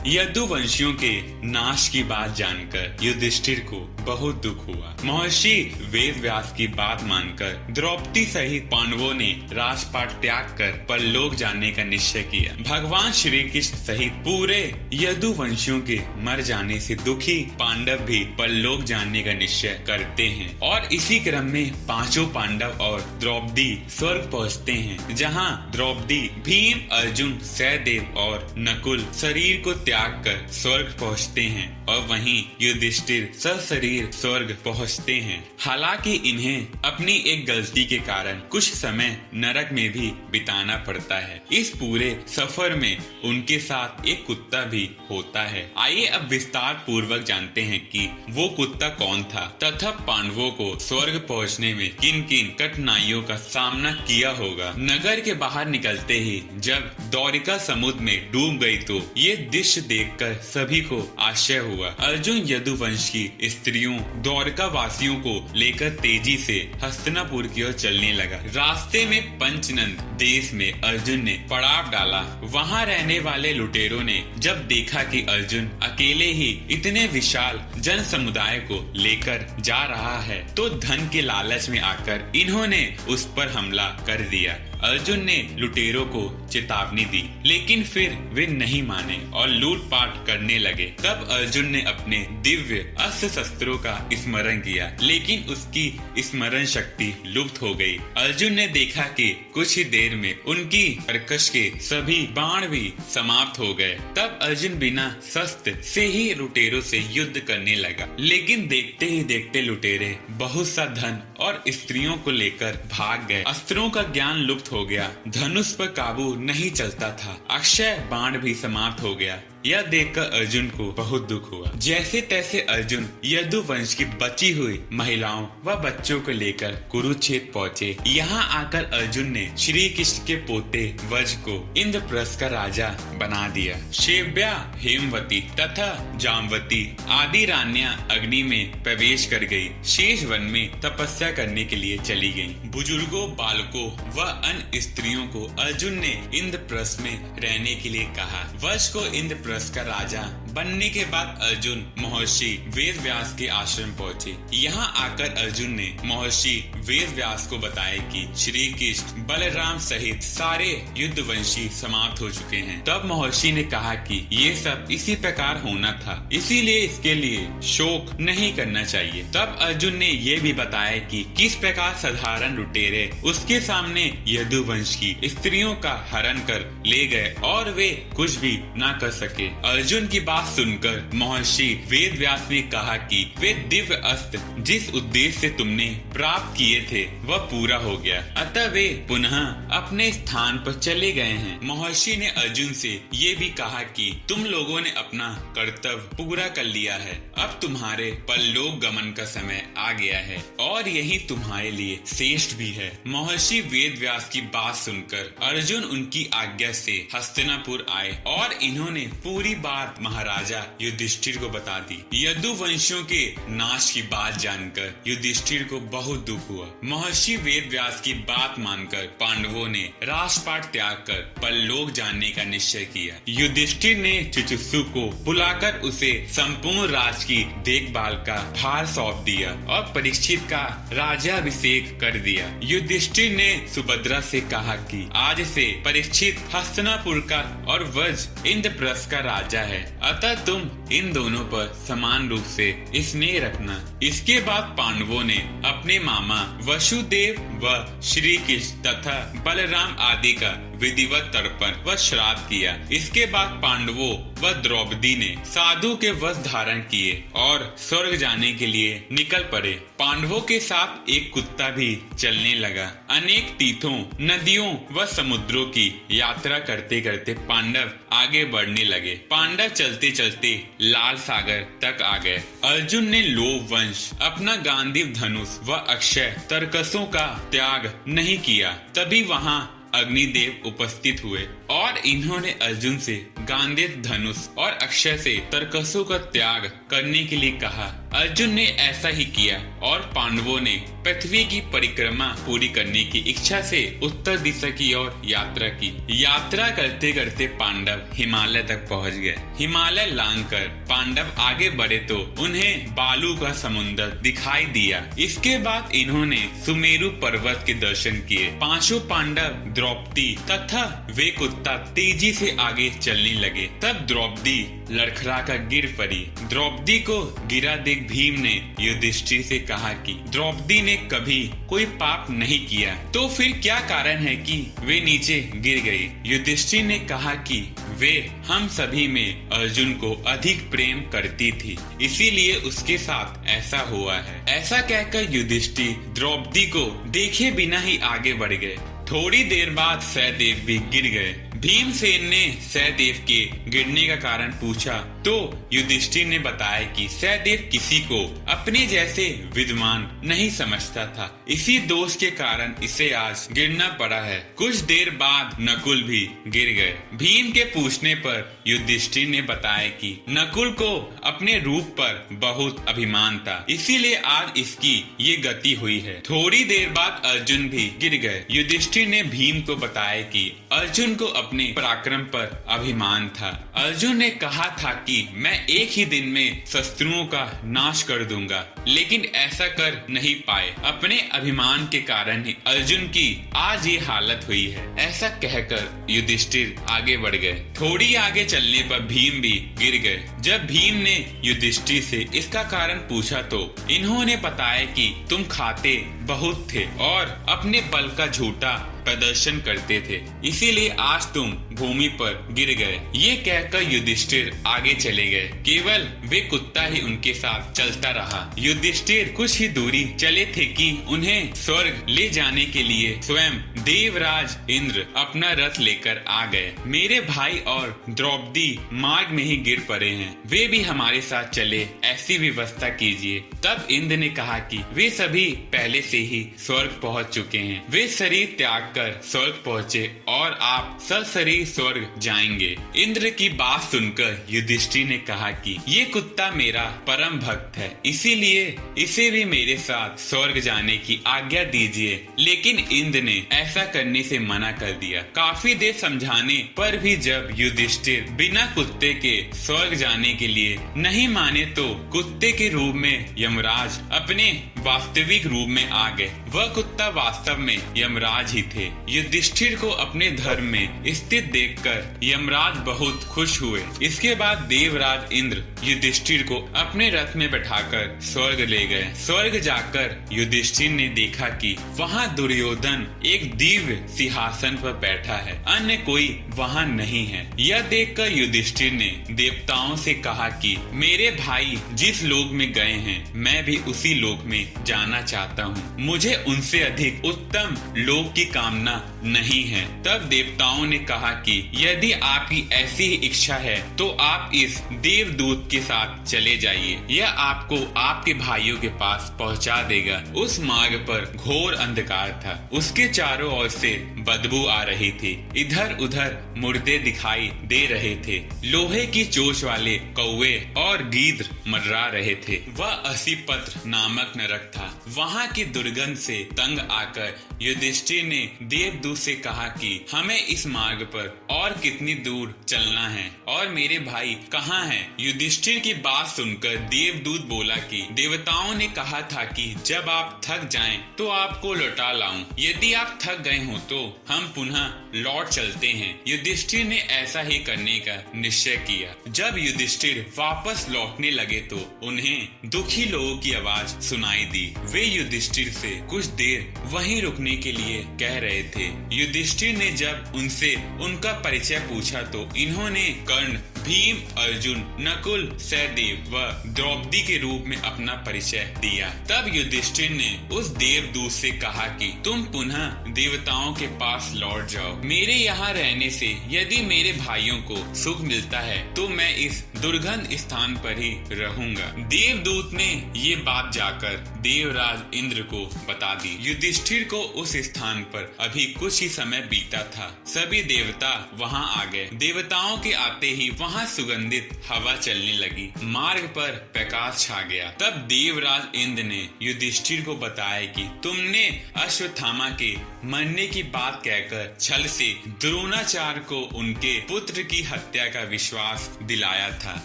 यदुवंशियों के नाश की बात जानकर युधिष्ठिर को बहुत दुख हुआ। महर्षि वेदव्यास की बात मानकर द्रौपदी सहित पांडवों ने राजपाट त्याग कर परलोक जाने का निश्चय किया। भगवान श्री कृष्ण सहित पूरे यदुवंशियों के मर जाने से दुखी पांडव भी परलोक जाने का निश्चय करते हैं और इसी क्रम में पांचों पांडव और द्रौपदी स्वर्ग पहुंचते हैं, जहां द्रौपदी, भीम, अर्जुन, सहदेव और नकुल शरीर को त्याग कर स्वर्ग पहुंचते हैं और वहीं युधिष्ठिर सशरीर स्वर्ग पहुंचते हैं। हालांकि इन्हें अपनी एक गलती के कारण कुछ समय नरक में भी बिताना पड़ता है। इस पूरे सफर में उनके साथ एक कुत्ता भी होता है। आइए अब विस्तार पूर्वक जानते हैं कि वो कुत्ता कौन था तथा पांडवों को स्वर्ग पहुंचने में किन किन कठिनाइयों का सामना किया होगा। नगर के बाहर निकलते ही जब द्वारिका समुद्र में डूब गई तो ये दृश्य देखकर सभी को आश्चर्य हुआ। अर्जुन यदुवंश की स्त्रियों द्वारका वासियों को लेकर तेजी से हस्तिनापुर की ओर चलने लगा। रास्ते में पंचनंद देश में अर्जुन ने पड़ाव डाला। वहां रहने वाले लुटेरों ने जब देखा कि अर्जुन अकेले ही इतने विशाल जन समुदाय को लेकर जा रहा है तो धन के लालच में आकर इन्होंने उस पर हमला कर दिया। अर्जुन ने लुटेरों को चेतावनी दी, लेकिन फिर वे नहीं माने और लूटपाट करने लगे। तब अर्जुन ने अपने दिव्य अस्त्र शस्त्रों का स्मरण किया, लेकिन उसकी स्मरण शक्ति लुप्त हो गई। अर्जुन ने देखा कि कुछ ही देर में उनकी कर्कश के सभी बाण भी समाप्त हो गए। तब अर्जुन बिना शस्त्र से ही लुटेरों से युद्ध करने लगा, लेकिन देखते ही देखते लुटेरे बहुत सा धन और स्त्रियों को लेकर भाग गए। अस्त्रों का ज्ञान लुप्त हो गया, धनुष पर काबू नहीं चलता था, अक्षय बाण भी समाप्त हो गया। यह देखकर अर्जुन को बहुत दुख हुआ। जैसे तैसे अर्जुन यदुवंश की बची हुई महिलाओं व बच्चों को लेकर कुरुक्षेत्र पहुँचे। यहाँ आकर अर्जुन ने श्री कृष्ण के पोते वज को इंद्रप्रस्थ का राजा बना दिया। शिव्या, हेमवती तथा जामवती आदि रानियां अग्नि में प्रवेश कर गयी। शेष वन में तपस्या करने के लिए चली गयी। बुजुर्गों, बालकों व अन्य स्त्रियों को अर्जुन ने इंद्रप्रस्थ में रहने के लिए कहा। वज को इंद्रप्रस्थ का राजा बनने के बाद अर्जुन महर्षि वेदव्यास के आश्रम पहुँचे। यहाँ आकर अर्जुन ने महर्षि वेदव्यास को बताया कि श्री कृष्ण, बलराम सहित सारे युद्धवंशी समाप्त हो चुके हैं। तब महर्षि ने कहा कि ये सब इसी प्रकार होना था, इसीलिए इसके लिए शोक नहीं करना चाहिए। तब अर्जुन ने ये भी बताया कि किस प्रकार साधारण लुटेरे उसके सामने यदुवंश की स्त्रियों का हरण कर ले गए और वे कुछ भी न कर सके। अर्जुन की बात सुनकर महर्षि वेदव्यास ने कहा कि वे दिव्य अस्त्र जिस उद्देश्य से तुमने प्राप्त किए थे वह पूरा हो गया, अतः वे पुनः अपने स्थान पर चले गए हैं। महर्षि ने अर्जुन से ये भी कहा कि तुम लोगों ने अपना कर्तव्य पूरा कर लिया है, अब तुम्हारे परलोक गमन का समय आ गया है और यही तुम्हारे लिए श्रेष्ठ भी है। महर्षि वेदव्यास की बात सुनकर अर्जुन उनकी आज्ञा से हस्तिनापुर आए और इन्होंने पूरी बात महाराजा युधिष्ठिर को बता दी। यदुवंशियों के नाश की बात जानकर युधिष्ठिर को बहुत दुख हुआ। महर्षि वेदव्यास की बात मानकर पांडवों ने राजपाट त्याग कर परलोक जाने का निश्चय किया। युधिष्ठिर ने चिकित्सु को बुलाकर उसे संपूर्ण राज की देखभाल का भार सौंप दिया और परीक्षित का राज्याभिषेक कर दिया। युधिष्ठिर ने सुभद्रा से कहा कि आज से परीक्षित हस्तिनापुर का और वज इंद्रप्रस्थ का राजा है, अतः तुम इन दोनों पर समान रूप से स्नेह रखना। इसके बाद पांडवों ने अपने मामा वसुदेव व श्री कृष्ण तथा बलराम आदि का विधिवत तर्पण व श्राद्ध किया। इसके बाद पांडवों व द्रौपदी ने साधु के वस्त्र धारण किए और स्वर्ग जाने के लिए निकल पड़े। पांडवों के साथ एक कुत्ता भी चलने लगा। अनेक तीर्थों, नदियों व समुद्रों की यात्रा करते करते पांडव आगे बढ़ने लगे। पांडव चलते चलते लाल सागर तक आ गए। अर्जुन ने लोभ वंश अपना गांडीव धनुष व अक्षय तरकसों का त्याग नहीं किया। तभी वहाँ अग्निदेव उपस्थित हुए और इन्होंने अर्जुन से गांडीव धनुष और अक्षय से तरकसों का त्याग करने के लिए कहा। अर्जुन ने ऐसा ही किया और पांडवों ने पृथ्वी की परिक्रमा पूरी करने की इच्छा से उत्तर दिशा की ओर यात्रा की। यात्रा करते करते पांडव हिमालय तक पहुंच गए। हिमालय लांघकर पांडव आगे बढ़े तो उन्हें बालू का समुद्र दिखाई दिया। इसके बाद इन्होंने सुमेरु पर्वत के दर्शन किए। पांचों पांडव, द्रौपदी तथा वे कुत्ता तेजी से आगे चलने लगे। तब द्रौपदी लड़खड़ा कर गिर पड़ी। द्रौपदी को गिरा देख भीम ने युधिष्ठिर से कहा कि द्रौपदी ने कभी कोई पाप नहीं किया, तो फिर क्या कारण है कि वे नीचे गिर गई। युधिष्ठिर ने कहा कि वे हम सभी में अर्जुन को अधिक प्रेम करती थी, इसीलिए उसके साथ ऐसा हुआ है। ऐसा कहकर युधिष्ठिर द्रौपदी को देखे बिना ही आगे बढ़ गए। थोड़ी देर बाद सहदेव भी गिर गए। भीमसेन ने सहदेव के गिरने का कारण पूछा तो युधिष्ठिर ने बताया कि सहदेव किसी को अपने जैसे विद्वान नहीं समझता था, इसी दोष के कारण इसे आज गिरना पड़ा है। कुछ देर बाद नकुल भी गिर गए। भीम के पूछने पर युधिष्ठिर ने बताया कि नकुल को अपने रूप पर बहुत अभिमान था, इसीलिए आज इसकी ये गति हुई है। थोड़ी देर बाद अर्जुन भी गिर गए। युधिष्ठिर ने भीम को बताया कि अर्जुन को अपने पराक्रम पर अभिमान था। अर्जुन ने कहा था कि मैं एक ही दिन में शत्रुओं का नाश कर दूंगा, लेकिन ऐसा कर नहीं पाए। अपने अभिमान के कारण ही अर्जुन की आज ये हालत हुई है। ऐसा कहकर युधिष्ठिर आगे बढ़ गए। थोड़ी आगे चलने पर भीम भी गिर गए। जब भीम ने युधिष्ठिर से इसका कारण पूछा तो इन्होंने बताया कि तुम खाते बहुत थे और अपने बल का झूठा प्रदर्शन करते थे, इसीलिए आज तुम भूमि पर गिर गए। ये कहकर युधिष्ठिर आगे चले गए। केवल वे कुत्ता ही उनके साथ चलता रहा। युधिष्ठिर कुछ ही दूरी चले थे कि उन्हें स्वर्ग ले जाने के लिए स्वयं देवराज इंद्र अपना रथ लेकर आ गए। मेरे भाई और द्रौपदी मार्ग में ही गिर पड़े हैं, वे भी हमारे साथ चले, ऐसी व्यवस्था कीजिए। तब इंद्र ने कहा कि वे सभी पहले से ही स्वर्ग पहुंच चुके हैं। वे शरीर त्याग कर स्वर्ग पहुँचे और आप सशरीर स्वर्ग जाएंगे। इंद्र की बात सुनकर युधिष्ठिर ने कहा कि ये कुत्ता मेरा परम भक्त है, इसीलिए इसे भी मेरे साथ स्वर्ग जाने की आज्ञा दीजिए। लेकिन इंद्र ने ऐसा करने से मना कर दिया। काफी देर समझाने पर भी जब युधिष्ठिर बिना कुत्ते के स्वर्ग जाने के लिए नहीं माने तो कुत्ते के रूप में यमराज अपने वास्तविक रूप में आ गए। वह कुत्ता वास्तव में यमराज ही थे। युधिष्ठिर को अपने धर्म में स्थित देखकर यमराज बहुत खुश हुए। इसके बाद देवराज इंद्र युधिष्ठिर को अपने रथ में बैठाकर स्वर्ग ले गए। स्वर्ग जाकर युधिष्ठिर ने देखा कि वहाँ दुर्योधन एक दिव्य सिंहासन पर बैठा है, अन्य कोई वहाँ नहीं है। यह देखकर युधिष्ठिर ने देवताओं से कहा कि मेरे भाई जिस लोक में गए हैं, मैं भी उसी लोक में जाना चाहता हूँ। मुझे उनसे अधिक उत्तम लोक की कामना नहीं है। तब देवताओं ने कहा कि यदि आपकी ऐसी ही इच्छा है तो आप इस देवदूत के साथ चले जाइए, यह आपको आपके भाइयों के पास पहुंचा देगा। उस मार्ग पर घोर अंधकार था, उसके चारों ओर से बदबू आ रही थी। इधर उधर मुर्दे दिखाई दे रहे थे। लोहे की चोंच वाले कौवे और गीदड़ मंडरा रहे थे। वह असीपत्र नामक नरक था। वहाँ की दुर्गंध से तंग आकर युधिष्ठिर ने देवदूत से कहा कि हमें इस मार्ग पर और कितनी दूर चलना है और मेरे भाई कहाँ हैं? युधिष्ठिर की बात सुनकर देवदूत बोला कि देवताओं ने कहा था कि जब आप थक जाएं तो आपको लौटा लाऊं। यदि आप थक गए हो तो हम पुनः लौट चलते हैं। युधिष्ठिर ने ऐसा ही करने का निश्चय किया। जब युधिष्ठिर वापस लौटने लगे तो उन्हें दुखी लोगों की आवाज सुनाई दी। वे युधिष्ठिर से कुछ देर वहीं रुकने के लिए कह रहे थे। युधिष्ठिर ने जब उनसे उनका परिचय पूछा तो इन्होंने कर्ण, भीम, अर्जुन, नकुल, सहदेव व द्रौपदी के रूप में अपना परिचय दिया। तब युधिष्ठिर ने उस देवदूत से कहा कि तुम पुनः देवताओं के पास लौट जाओ। मेरे यहाँ रहने से यदि मेरे भाइयों को सुख मिलता है तो मैं इस दुर्गंध स्थान पर ही रहूंगा। देवदूत ने ये बात जाकर देवराज इंद्र को बता दी। युधिष्ठिर को उस स्थान पर अभी कुछ ही समय बीता था। सभी देवता वहाँ आ गए। देवताओं के आते ही वहाँ सुगंधित हवा चलने लगी। मार्ग पर प्रकाश छा गया। तब देवराज इंद्र ने युधिष्ठिर को बताया कि तुमने अश्वत्थामा के मरने की बात कहकर छल से द्रोणाचार्य को उनके पुत्र की हत्या का विश्वास दिलाया था।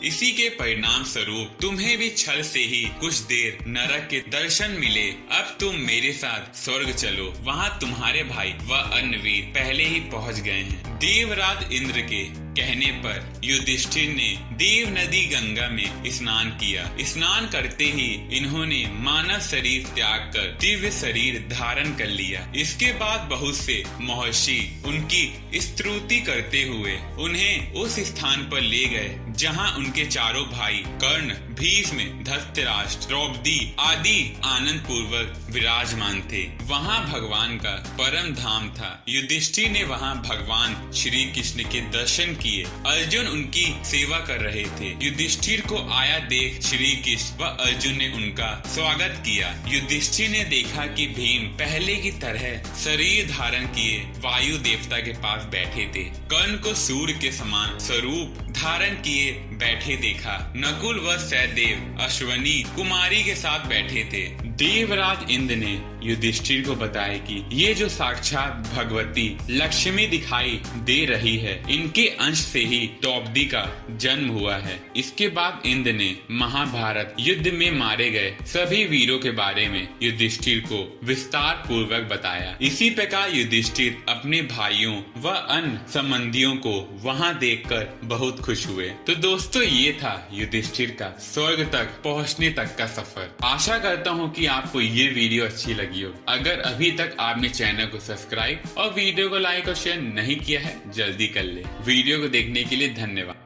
इसी के परिणाम स्वरूप तुम्हें भी छल से ही कुछ देर नरक के दर्शन मिले। अब तुम मेरे साथ स्वर्ग चलो, वहाँ तुम्हारे भाई व अन्य वीर पहले ही पहुँच गए हैं। देवराज इंद्र के कहने पर युधिष्ठिर ने देव नदी गंगा में स्नान किया। स्नान करते ही इन्होंने मानव शरीर त्याग कर दिव्य शरीर धारण कर लिया। इसके बाद बहुत से महर्षि उनकी स्तुति करते हुए उन्हें उस स्थान पर ले गए जहां उनके चारों भाई कर्ण, भीष्म, धृतराष्ट्र, द्रौपदी आदि आनंद पूर्वक विराजमान थे। वहां भगवान का परम धाम था। युधिष्ठिर ने वहां भगवान श्री कृष्ण के दर्शन किए। अर्जुन उनकी सेवा कर रहे थे। युधिष्ठिर को आया देख श्री कृष्ण व अर्जुन ने उनका स्वागत किया। युधिष्ठिर ने देखा कि भीम पहले की तरह शरीर धारण किए वायु देवता के पास बैठे थे। कर्ण को सूर्य के समान स्वरूप धारण किए बैठे देखा। नकुल व सहदेव अश्वनी कुमारी के साथ बैठे थे। देवराज इंद्र ने युधिष्ठिर को बताया कि ये जो साक्षात भगवती लक्ष्मी दिखाई दे रही है, इनके अंश से ही द्रौपदी का जन्म हुआ है। इसके बाद इंद्र ने महाभारत युद्ध में मारे गए सभी वीरों के बारे में युधिष्ठिर को विस्तार पूर्वक बताया। इसी प्रकार युधिष्ठिर अपने भाइयों व अन्य संबंधियों को वहां देखकर बहुत खुश हुए। तो दोस्तों, ये था युधिष्ठिर का स्वर्ग तक पहुंचने तक का सफर। आशा करता हूँ कि आपको ये वीडियो अच्छी लगी हो। अगर अभी तक आपने चैनल को सब्सक्राइब और वीडियो को लाइक और शेयर नहीं किया है, जल्दी कर ले। वीडियो को देखने के लिए धन्यवाद।